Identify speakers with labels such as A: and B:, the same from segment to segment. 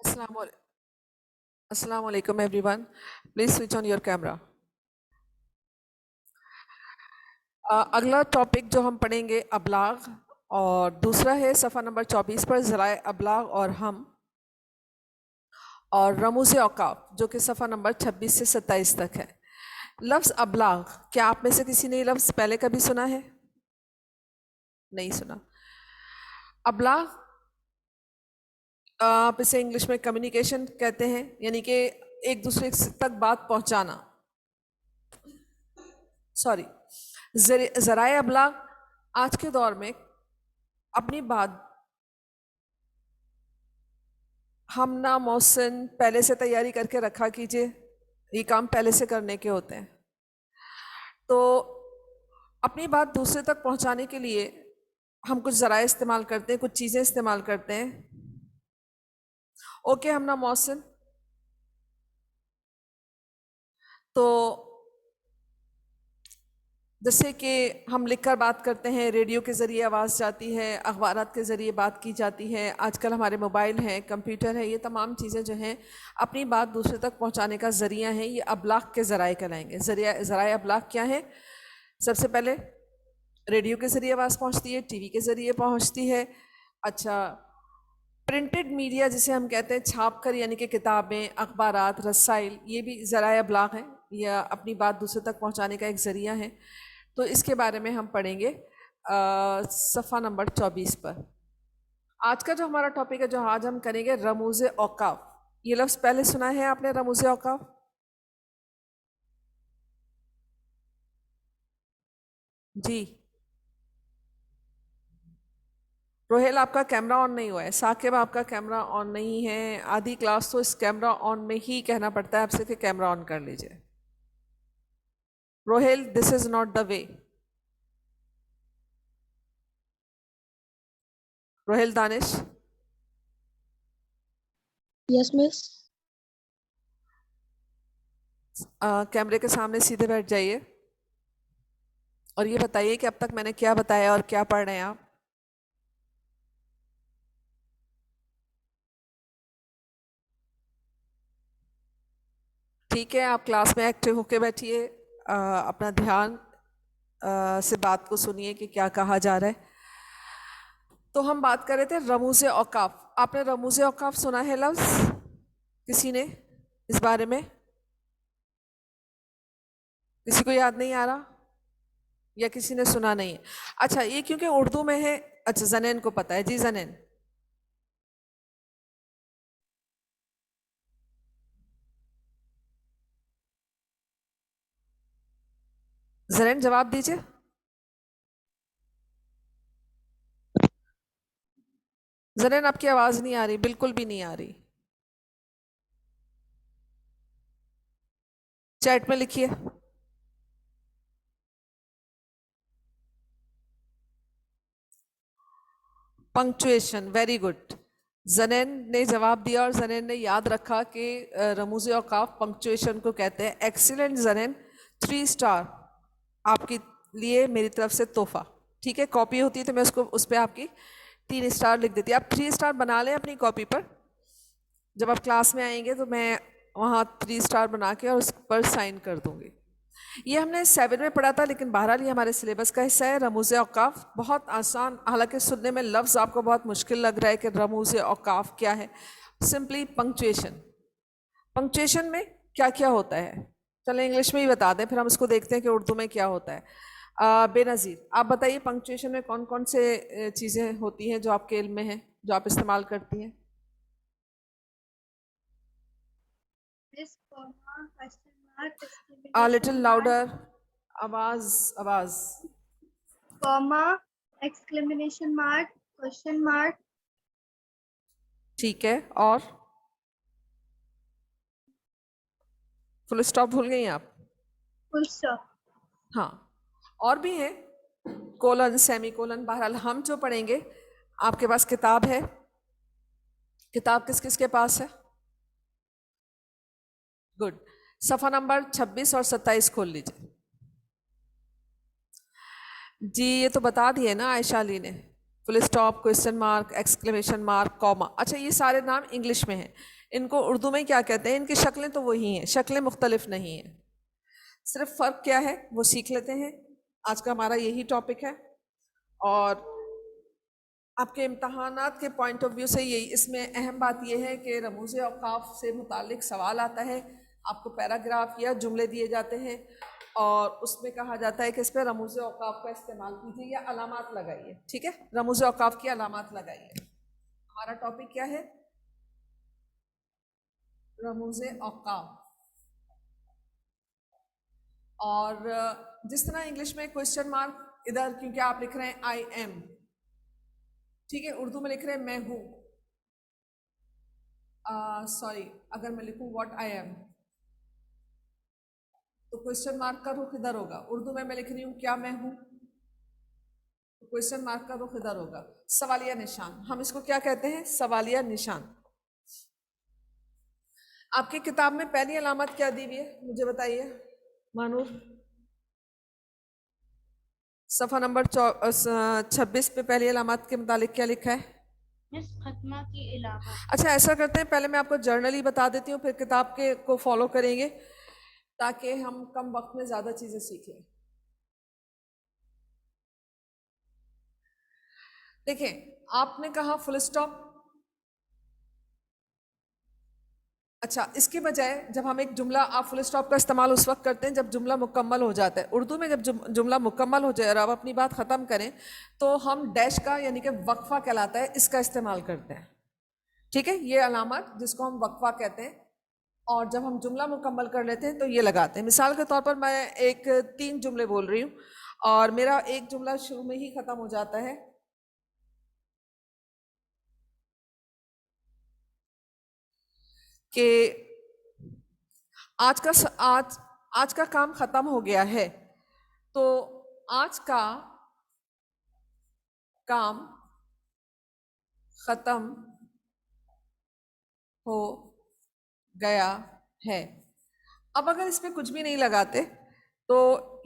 A: Assalamu Assalamu alaikum everyone. Please switch on your camera. अगला topic जो हम पढ़ेंगे अबलाग और दूसरा है सफ़ा नंबर 24 पर ज़राए अबलाग और हम और रमूज़ औक़ाफ़ जो कि सफ़ा नंबर 26 से 27 तक है। लफ्ज़ अबलाग, क्या आप में से किसी ने ये लफ्ज़ पहले कभी सुना है? नहीं सुना। अबलाग आप इसे इंग्लिश में कम्युनिकेशन कहते हैं, यानी कि एक दूसरे तक बात पहुंचाना। सॉरी, ज़राए अबलाग आज के दौर में अपनी बात हम ना मौसन पहले से तैयारी करके रखा कीजिए, ये काम पहले से करने के होते हैं। तो अपनी बात दूसरे तक पहुंचाने के लिए हम कुछ ज़राए इस्तेमाल करते हैं, कुछ चीज़ें इस्तेमाल करते हैं। ओके, हम ना मौसन तो जैसे कि हम लिखकर बात करते हैं, रेडियो के ज़रिए आवाज़ जाती है, अखबारात के ज़रिए बात की जाती है, आजकल हमारे मोबाइल हैं, कंप्यूटर है, ये तमाम चीज़ें जो हैं अपनी बात दूसरे तक पहुंचाने का ज़रिया है। ये अबलाग के ज़राए कहलाएंगे। ज़राए अबलाग क्या है? सबसे पहले रेडियो के ज़रिए आवाज़ पहुँचती है, टीवी के ज़रिए पहुँचती है। अच्छा, प्रिंटेड मीडिया जिसे हम कहते हैं, छाप कर, यानी कि किताबें, अखबारात, रसाइल, ये भी ज़राए अबलाग हैं या अपनी बात दूसरे तक पहुँचाने का एक ज़रिया है। तो इसके बारे में हम पढ़ेंगे सफ़ा नंबर 24 पर। आज का जो हमारा टॉपिक है, जो आज हम करेंगे, रमूज़ औक़ाफ़। ये लफ्ज़ पहले सुना है आपने, रमूज़ औक़ाफ़? जी। रोहेल, आपका कैमरा ऑन नहीं हुआ है। साकिब, आपका कैमरा ऑन नहीं है। आधी क्लास तो इस कैमरा ऑन में ही कहना पड़ता है आपसे कि कैमरा ऑन कर लीजिए। Rohel, this is not the way. Rohel Danish,
B: yes miss.
A: कैमरे के सामने सीधे बैठ जाइए और ये बताइए कि अब तक मैंने क्या बताया और क्या पढ़ रहे हैं आप। ठीक है, आप क्लास में एक्टिव होके बैठिए, अपना ध्यान से बात को सुनिए कि क्या कहा जा रहा है। तो हम बात कर रहे थे रमूज़ औक़ाफ़। आपने रमूज़ औक़ाफ़ सुना है लफ्ज़? किसी ने इस बारे में? किसी को याद नहीं आ रहा या किसी ने सुना नहीं है? अच्छा, ये क्योंकि उर्दू में है। अच्छा, जनेन को पता है। जी जनेन, जनेन जवाब दीजिए। जनेन, आपकी आवाज नहीं आ रही, बिल्कुल भी नहीं आ रही। चैट में लिखिए। Punctuation, very good. जनेन ने जवाब दिया और जनेन ने याद रखा कि रमूज़ औक़ाफ़ पंक्चुएशन को कहते हैं। एक्सीलेंट जनेन, 3 स्टार आपके लिए मेरी तरफ से तोहफा। ठीक है, कॉपी होती है तो मैं उसको उस पर आपकी 3 स्टार लिख देती। आप 3 स्टार बना लें अपनी कॉपी पर। जब आप क्लास में आएंगे तो मैं वहाँ 3 स्टार बना के और उस पर साइन कर दूंगी। ये हमने 7 में पढ़ा था, लेकिन बहरहाल ये हमारे सिलेबस का हिस्सा है। रमूज़ औक़ाफ़ बहुत आसान, हालांकि सुनने में लफ्ज़ आपको बहुत मुश्किल लग रहा है कि रमूज़ औक़ाफ़ क्या है। Simply punctuation. पंक्चुएशन में क्या क्या होता है, चलो इंग्लिश में ही बता दें, फिर हम इसको देखते हैं कि उर्दू में क्या होता है। बेनज़ीर, आप बताइए पंक्चुएशन में कौन कौन से चीज़ें होती हैं जो आपके इल्म में हैं, जो आप इस्तेमाल करती हैं?
B: Miss comma, question mark,
A: little
B: exclamation mark,
A: louder, आवाज आवाज।
B: Comma, exclamation mark, question mark,
A: ठीक है, और फुल स्टॉप भूल गई आप?
B: Full stop.
A: हाँ, और भी है, कोलन, सेमी कोलन। बहरहाल हम जो पढ़ेंगे, आपके पास किताब है? किताब किस किस के पास है? गुड। सफ़ा नंबर 26 और 27 खोल लीजिए। जी, ये तो बता दिए ना आयशा अली ने। Full stop, question mark, exclamation mark, comma. अच्छा, ये सारे नाम इंग्लिश में हैं, इनको उर्दू में क्या कहते हैं? इनकी शक्लें तो वही हैं, शक्लें मुख्तलिफ नहीं हैं, सिर्फ फ़र्क क्या है वो सीख लेते हैं। आज का हमारा यही टॉपिक है, और आपके इम्तहानात के पॉइंट ऑफ व्यू से यही इसमें अहम बात यह है कि रमूज़ औक़ाफ़ से मुतालिक सवाल आता है, आपको पैराग्राफ या जुमले दिए जाते हैं और उसमें कहा जाता है कि इस पर रमूज़ औक़ाफ़ का इस्तेमाल कीजिए या अलामात लगाइए। ठीक है, रमूज़ औक़ाफ़ की अलामात लगाइए। हमारा टॉपिक क्या है? रमूज़ औक़ाफ़। और जिस तरह इंग्लिश में क्वेश्चन मार्क इधर, क्योंकि आप लिख रहे हैं आई एम, ठीक है, उर्दू में लिख रहे हैं मैं हूँ। सॉरी, अगर मैं लिखूँ व्हाट आई एम, तो क्वेश्चन मार्क का रुख इधर होगा। उर्दू में मैं लिख रही हूँ क्या मैं हूँ, तो क्वेश्चन मार्क का रुख इधर होगा। सवालिया निशान, हम इसको क्या कहते हैं? सवालिया निशान। आपकी किताब में पहली अलामत क्या दी हुई है, मुझे बताइए मानूर। सफ़ा नंबर 26 पे पहली अलामत के मुतालिक क्या लिखा है?
B: मिस खत्मा की इलाका।
A: अच्छा, ऐसा करते हैं, पहले मैं आपको जर्नली बता देती हूँ, फिर किताब के को फॉलो करेंगे ताकि हम कम वक्त में ज़्यादा चीज़ें सीख लें। देखें, आपने कहा फुल स्टॉप। अच्छा, इसके बजाय जब हम एक जुमला, आप फुल स्टॉप का इस्तेमाल उस वक्त करते हैं जब जुमला मुकम्मल हो जाता है। उर्दू में जब जुमला मुकम्मल हो जाए और आप अपनी बात ख़त्म करें तो हम डैश का, यानी कि वक्फा कहलाता है, इसका इस्तेमाल करते हैं। ठीक है, ये अलामत जिसको हम वक्फा कहते हैं, और जब हम जुमला मुकम्मल कर लेते हैं तो ये लगाते हैं। मिसाल के तौर पर मैं एक 3 जुमले बोल रही हूँ और मेरा एक जुमला शुरू में ही ख़त्म हो जाता है कि आज का काम ख़त्म हो गया है। तो आज का काम ख़त्म हो गया है। अब अगर इसमें कुछ भी नहीं लगाते तो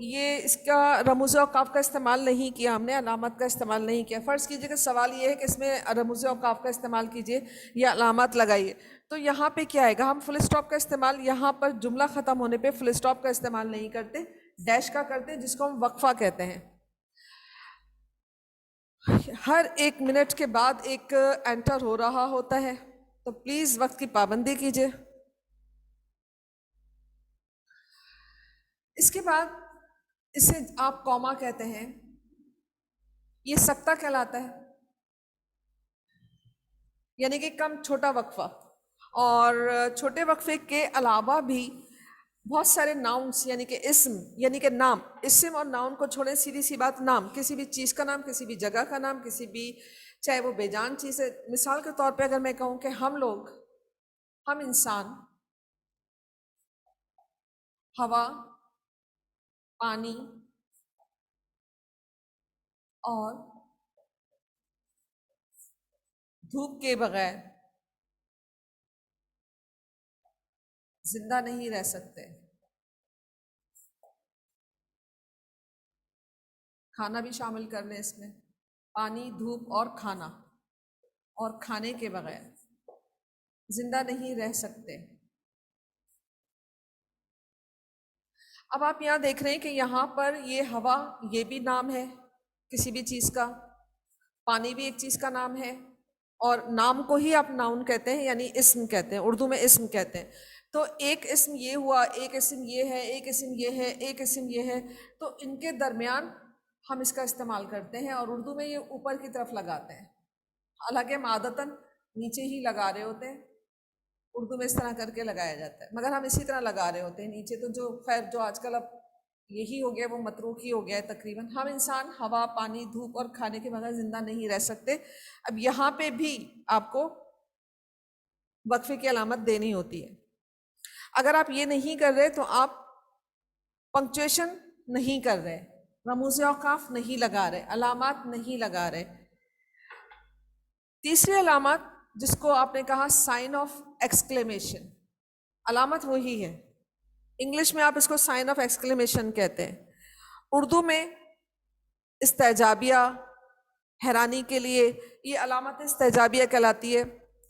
A: ये इसका रमूज़ औक़ाफ़ का इस्तेमाल नहीं किया हमने, अलामत का इस्तेमाल नहीं किया। फ़र्ज़ कीजिए कि सवाल ये है कि इसमें रमूज़ औक़ाफ़ का इस्तेमाल कीजिए या अलामत लगाइए, तो यहाँ पे क्या आएगा? हम फुल स्टॉप का इस्तेमाल यहाँ पर जुमला ख़त्म होने पे फुल स्टॉप का इस्तेमाल नहीं करते, डैश का करते हैं, जिसको हम वक्फ़ा कहते हैं। हर 1 मिनट के बाद एक एंटर हो रहा होता है, तो प्लीज़ वक्त की पाबंदी कीजिए। इसके बाद इसे आप कॉमा कहते हैं, ये सक्ता कहलाता है, यानी कि कम छोटा वक्फा। और छोटे वक्फे के अलावा भी बहुत सारे नाउन्स, यानी कि इस्म, यानी कि नाम, इस्म और नाउन को छोड़े, सीधी सी बात, नाम, किसी भी चीज़ का नाम, किसी भी जगह का नाम, किसी भी, चाहे वो बेजान चीज़ है। मिसाल के तौर पे अगर मैं कहूँ कि हम लोग, हम इंसान, हवा, पानी और धूप के बगैर जिंदा नहीं रह सकते। खाना भी शामिल कर लें इसमें, पानी, धूप और खाना, और खाने के बगैर जिंदा नहीं रह सकते। अब आप यहाँ देख रहे हैं कि यहाँ पर ये हवा, ये भी नाम है किसी भी चीज़ का, पानी भी एक चीज़ का नाम है, और नाम को ही आप नाउन कहते हैं, यानी इस्म कहते हैं, उर्दू में इस्म कहते हैं। तो एक इस्म ये हुआ, एक इस्म ये है, एक इस्म ये है, एक इस्म ये है, तो इनके दरमियान हम इसका इस्तेमाल करते हैं, और उर्दू में ये ऊपर की तरफ लगाते हैं। हालांकि हम आदतन नीचे ही लगा रहे होते हैं, उर्दू में इस तरह करके लगाया जाता है, मगर हम इसी तरह लगा रहे होते हैं नीचे। तो जो खैर जो आजकल अब यही हो गया, वो मतरूक ही हो गया है तकरीबन। हम इंसान हवा, पानी, धूप और खाने के बगैर जिंदा नहीं रह सकते। अब यहाँ पे भी आपको वक्फे की अलामत देनी होती है। अगर आप ये नहीं कर रहे तो आप पंक्चुएशन नहीं कर रहे, रमूज़ औक़ाफ़ नहीं लगा रहे, अलामत नहीं लगा रहे। तीसरी अलामत जिसको आपने कहा साइन ऑफ एक्सक्लेमेशन, अलामत वही है। इंग्लिश में आप इसको साइन ऑफ एक्सक्लेमेशन कहते हैं, उर्दू में इस्तेजाबिया, हैरानी के लिए, ये अलामत इस्तेजाबिया कहलाती है।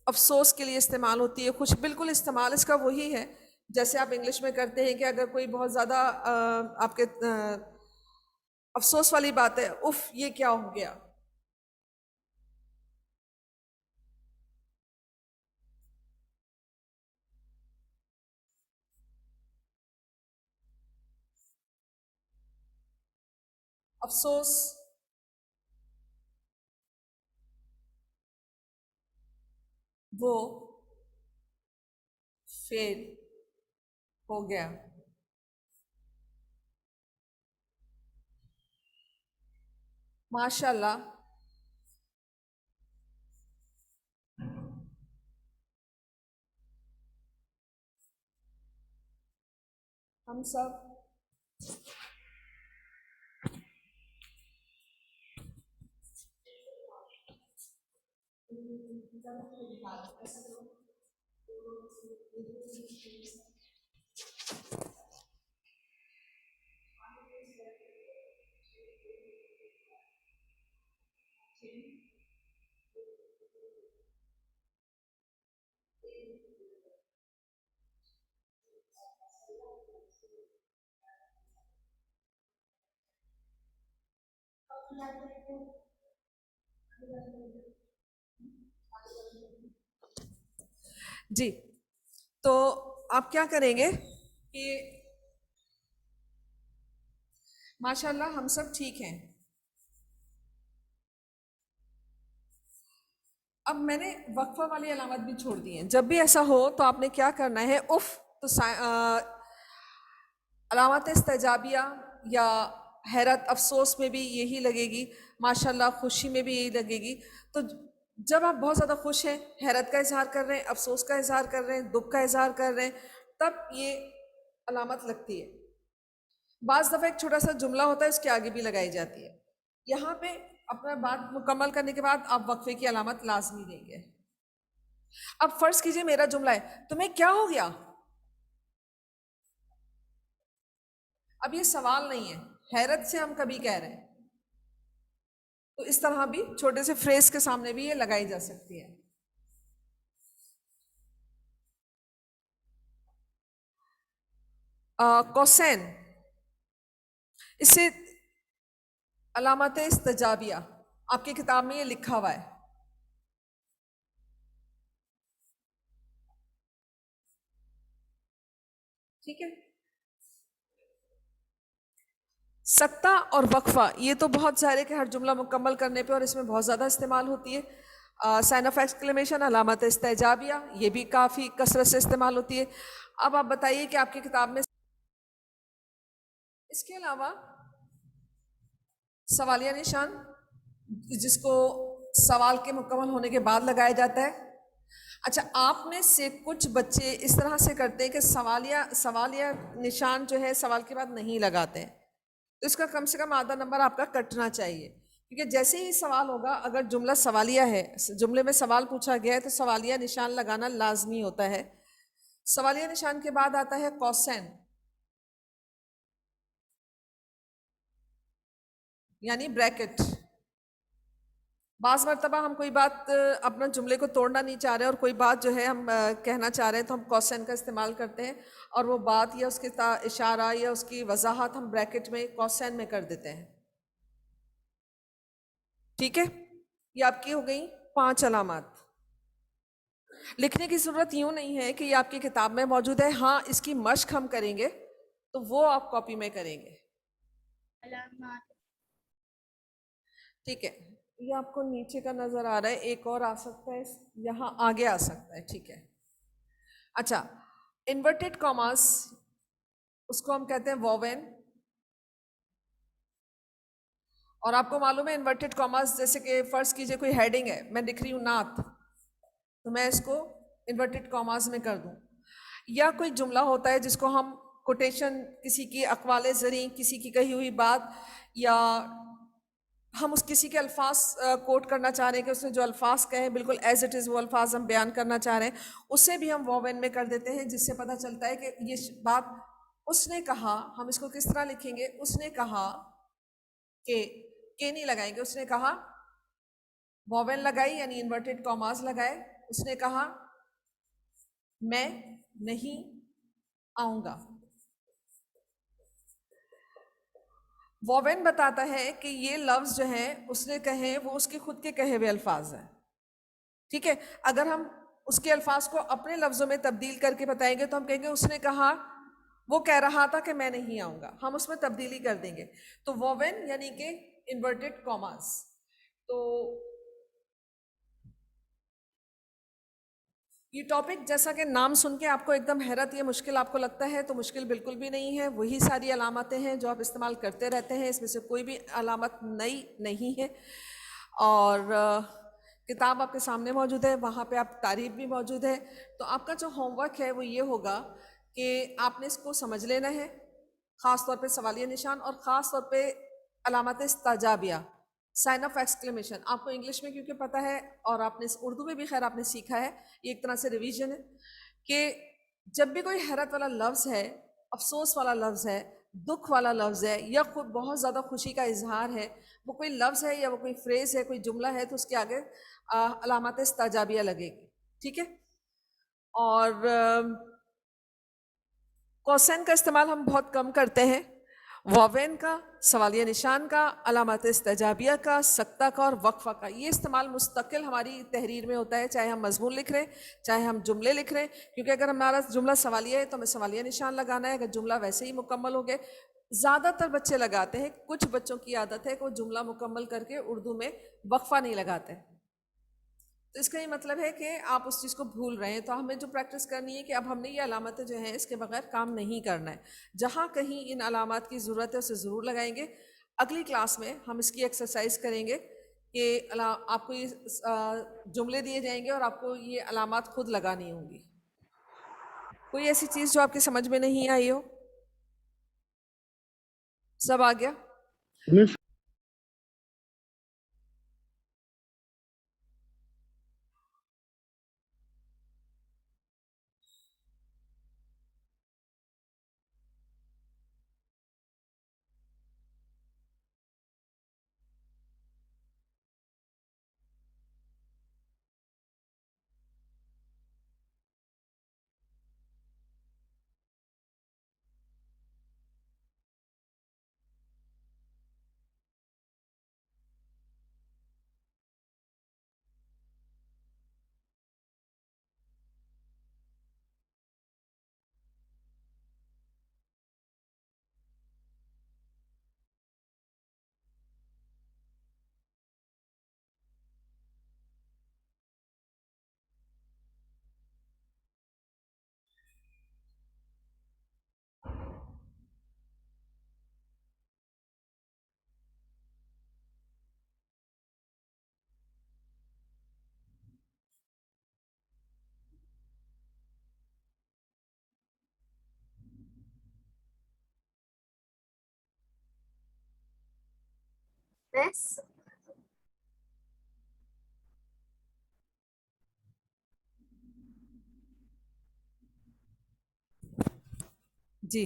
A: अफसोस के लिए इस्तेमाल होती है। कुछ बिल्कुल इस्तेमाल इसका वही है जैसे आप इंग्लिश में करते हैं कि अगर कोई बहुत ज़्यादा आपके अफसोस वाली बात है, उफ ये क्या हो गया। अफसोस, वो फेल हो गया। माशाल्लाह, हम सब जी। तो आप क्या करेंगे कि माशाल्लाह हम सब ठीक हैं। अब मैंने वक्फा वाली अलामत भी छोड़ दी है। जब भी ऐसा हो तो आपने क्या करना है, उफ तो अलामत इस्तेजाबिया या हैरत अफसोस में भी यही लगेगी, माशाल्लाह खुशी में भी यही लगेगी। तो जब आप बहुत ज़्यादा खुश हैं, हैरत का इजहार कर रहे हैं, अफसोस का इजहार कर रहे हैं, दुख का इजहार कर रहे हैं, तब ये अलामत लगती है। बाज़ दफ़ा एक छोटा सा जुमला होता है, उसके आगे भी लगाई जाती है। यहाँ पे अपना बात मुकम्मल करने के बाद आप वक्फे की अलामत लाजमी देंगे। अब फर्ज कीजिए मेरा जुमला है, तुम्हें क्या हो गया। अब ये सवाल नहीं है, हैरत से हम कभी कह रहे हैं, तो इस तरह भी छोटे से फ्रेज के सामने भी ये लगाई जा सकती है। कोसेन, इससे अलामत इस्तजाबिया, आपकी किताब में ये लिखा हुआ है। ठीक है। सत्ता और वक्फा ये तो बहुत सारे के हर जुमला मुकम्मल करने पे और इसमें बहुत ज़्यादा इस्तेमाल होती है। साइन ऑफ एक्सक्लेमेशन, अलामत इस्तेजाबिया, ये भी काफ़ी कसरत से इस्तेमाल होती है। अब आप बताइए कि आपकी किताब में इसके अलावा सवालिया निशान, जिसको सवाल के मुकम्मल होने के बाद लगाया जाता है। अच्छा, आप में से कुछ बच्चे इस तरह से करते हैं कि सवालिया निशान जो है सवाल के बाद नहीं लगाते हैं, तो इसका कम से कम आधा नंबर आपका कटना चाहिए। क्योंकि जैसे ही सवाल होगा, अगर जुमला सवालिया है, जुमले में सवाल पूछा गया है, तो सवालिया निशान लगाना लाजमी होता है। सवालिया निशान के बाद आता है कौसैन, यानी ब्रैकेट। बाज़ मरतबा हम कोई बात अपना जुमले को तोड़ना नहीं चाह रहे और कोई बात जो है हम कहना चाह रहे हैं, तो हम कौसैन का इस्तेमाल करते हैं और वो बात या उसके इशारा या उसकी वजाहत हम ब्रैकेट में कौसैन में कर देते हैं। ठीक है, ये आपकी हो गई 5 अलामत। लिखने की ज़रूरत यूँ नहीं है कि ये आपकी किताब में मौजूद है। हाँ, इसकी मश्क हम करेंगे तो वो आप कॉपी में करेंगे।
B: अलामात
A: ठीक है, ये आपको नीचे का नज़र आ रहा है, एक और आ सकता है, यहाँ आगे आ सकता है। ठीक है। अच्छा, इन्वर्टेड कॉमास, उसको हम कहते हैं वोवेन। और आपको मालूम है इन्वर्टेड कॉमास, जैसे कि फ़र्ज़ कीजिए कोई हेडिंग है, मैं लिख रही हूँ नात, तो मैं इसको इन्वर्टेड कॉमास में कर दूँ। या कोई जुमला होता है जिसको हम कोटेशन, किसी की अक़वाले ज़री, किसी की कही हुई बात, या हम उस किसी के अल्फाज कोट करना चाह रहे हैं कि उसने जो अल्फाज कहे बिल्कुल एज इट इज़ वो अल्फाज हम बयान करना चाह रहे हैं, उसे भी हम वोवेन में कर देते हैं, जिससे पता चलता है कि ये बात उसने कहा। हम इसको किस तरह लिखेंगे, उसने कहा कि नहीं लगाएंगे, उसने कहा वॉवेल लगाई यानी इन्वर्टेड कॉमास लगाए, उसने कहा मैं नहीं आऊंगा। वॉवेन बताता है कि ये लफ्ज जो है उसने कहे वो उसके खुद के कहे हुए अल्फाज हैं, ठीक है। अगर हम उसके अल्फाज को अपने लफ्जों में तब्दील करके बताएंगे तो हम कहेंगे उसने कहा, वो कह रहा था कि मैं नहीं आऊंगा, हम उसमें तब्दीली कर देंगे। तो वोवेन यानी कि इन्वर्टेड कॉमास। तो ये टॉपिक जैसा कि नाम सुन के आपको एकदम हैरत या मुश्किल आपको लगता है, तो मुश्किल बिल्कुल भी नहीं है। वही सारी अलामतें हैं जो आप इस्तेमाल करते रहते हैं, इसमें से कोई भी अलामत नई नहीं है। और किताब आपके सामने मौजूद है, वहाँ पे आप तारीफ भी मौजूद है। तो आपका जो होमवर्क है वो ये होगा कि आपने इसको समझ लेना है, ख़ास तौर पे सवालिया निशान और ख़ास तौर पे अलामत इस्ताजाबिया, साइन ऑफ एक्सक्लेमेशन। आपको इंग्लिश में क्योंकि पता है और आपने उर्दू में भी खैर आपने सीखा है, ये एक तरह से रिवीजन है कि जब भी कोई हैरत वाला लफ्ज़ है, अफसोस वाला लफ्ज़ है, दुख वाला लफ्ज़ है या खुद बहुत ज़्यादा खुशी का इजहार है, वो कोई लफ्ज़ है या वो कोई फ्रेज़ है, कोई जुमला है, तो उसके आगे अलामत इस्ताजाबिया लगेगी, ठीक है। और कौसैन का इस्तेमाल हम बहुत कम करते हैं। वावेन का, सवालिया निशान का, अलामत इस्तेजाबिया का, सक्ता का और वक्फा का, ये इस्तेमाल मुस्तकिल हमारी तहरीर में होता है, चाहे हम मजमून लिख रहे हैं, चाहे हम जुमले लिख रहे हैं। क्योंकि अगर हमारा जुमला सवालिया है तो हमें सवालिया निशान लगाना है, अगर जुमला वैसे ही मुकम्मल हो गए। ज़्यादातर बच्चे लगाते हैं, कुछ बच्चों की आदत है कि वो जुमला मुकम्मल करके उर्दू में वक्फा नहीं लगाते। तो इसका ये मतलब है कि आप उस चीज़ को भूल रहे हैं। तो हमें जो प्रैक्टिस करनी है कि अब हमने ये अलामतें जो हैं इसके बगैर काम नहीं करना है। जहाँ कहीं इन अलामात की ज़रूरत है उसे ज़रूर लगाएंगे। अगली क्लास में हम इसकी एक्सरसाइज करेंगे कि आपको ये जुमले दिए जाएंगे और आपको ये अलामात खुद लगानी होंगी। कोई ऐसी चीज़ जो आपकी समझ में नहीं आई हो? सब आ गया?
C: मिस
B: मिस
A: जी।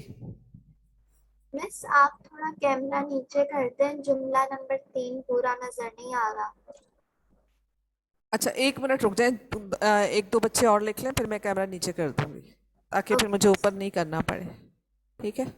B: मिस आप थोड़ा कैमरा नीचे करते हैं, जुमला नंबर 3 पूरा नजर नहीं आ रहा।
A: अच्छा, 1 मिनट रुक जाए, एक दो बच्चे और लिख लें, फिर मैं कैमरा नीचे कर दूंगी, ताकि फिर मुझे ऊपर नहीं करना पड़े, ठीक है।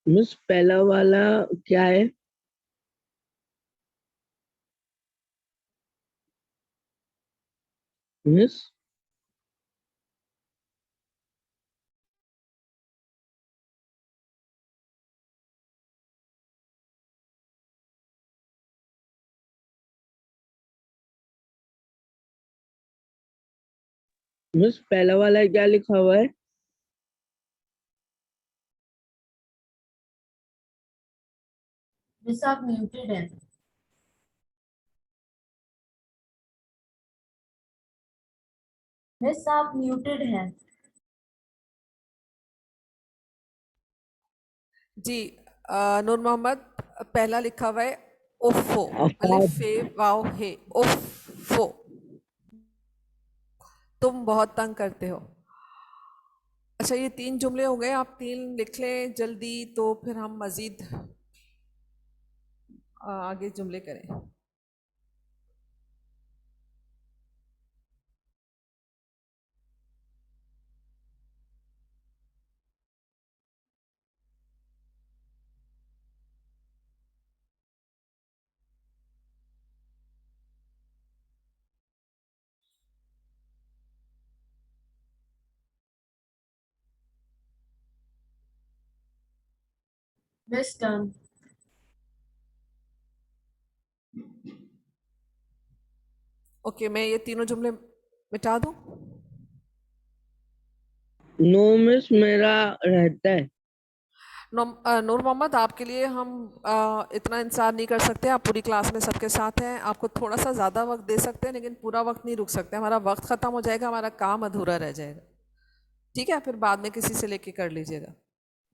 C: मिस पहला वाला क्या है? मिस मिस पहला वाला क्या लिखा हुआ है?
D: मिस आप म्यूटेड हैं। मिस आप म्यूटेड हैं।
A: जी नूर मोहम्मद, पहला लिखा हुआ है ओफो,
C: अफाद।
A: अलिफ फे वाव हे, ओफो। तुम बहुत तंग करते हो। अच्छा, ये 3 जुमले हो गए, आप 3 लिख लें जल्दी तो फिर हम मजीद आगे जुमले करें।
D: Miss done.
A: ओके, मैं ये तीनों जुमले मिटा दूं?
C: नो मिस, मेरा रहता है।
A: नूर मोहम्मद, आपके लिए हम इतना इंतजार नहीं कर सकते। आप पूरी क्लास में सबके साथ हैं, आपको थोड़ा सा ज़्यादा वक्त दे सकते हैं, लेकिन पूरा वक्त नहीं रुक सकते। हमारा वक्त ख़त्म हो जाएगा, हमारा काम अधूरा रह जाएगा। ठीक है, फिर बाद में किसी से लेके कर लीजिएगा।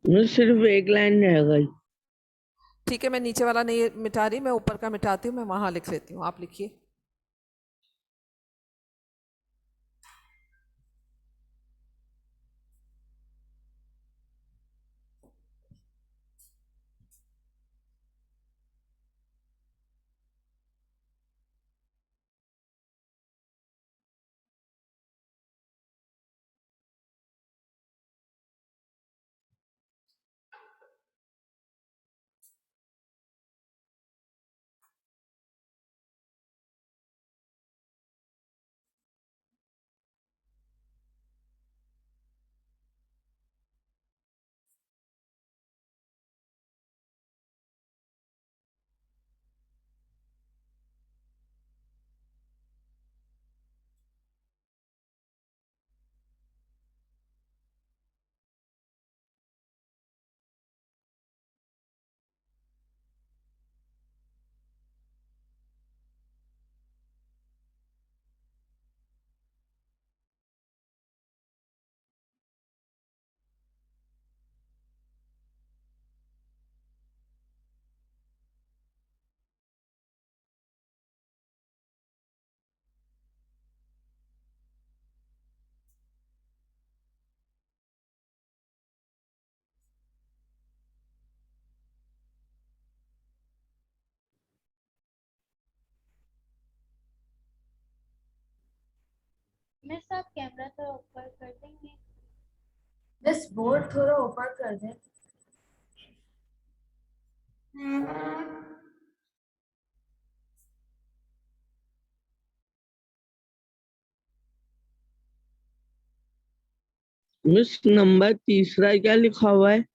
C: मिस सिर्फ एक लाइन रह गई।
A: ठीक है, मैं नीचे वाला नहीं मिटा रही, मैं ऊपर का मिटाती हूँ, मैं वहाँ लिख लेती हूँ, आप लिखिए।
E: मिस आप कैमरा थोड़ा ऊपर कर देंगे?
D: मिस बोर्ड थोड़ा ऊपर कर दें।
C: मिस नंबर तीसरा क्या लिखा हुआ है?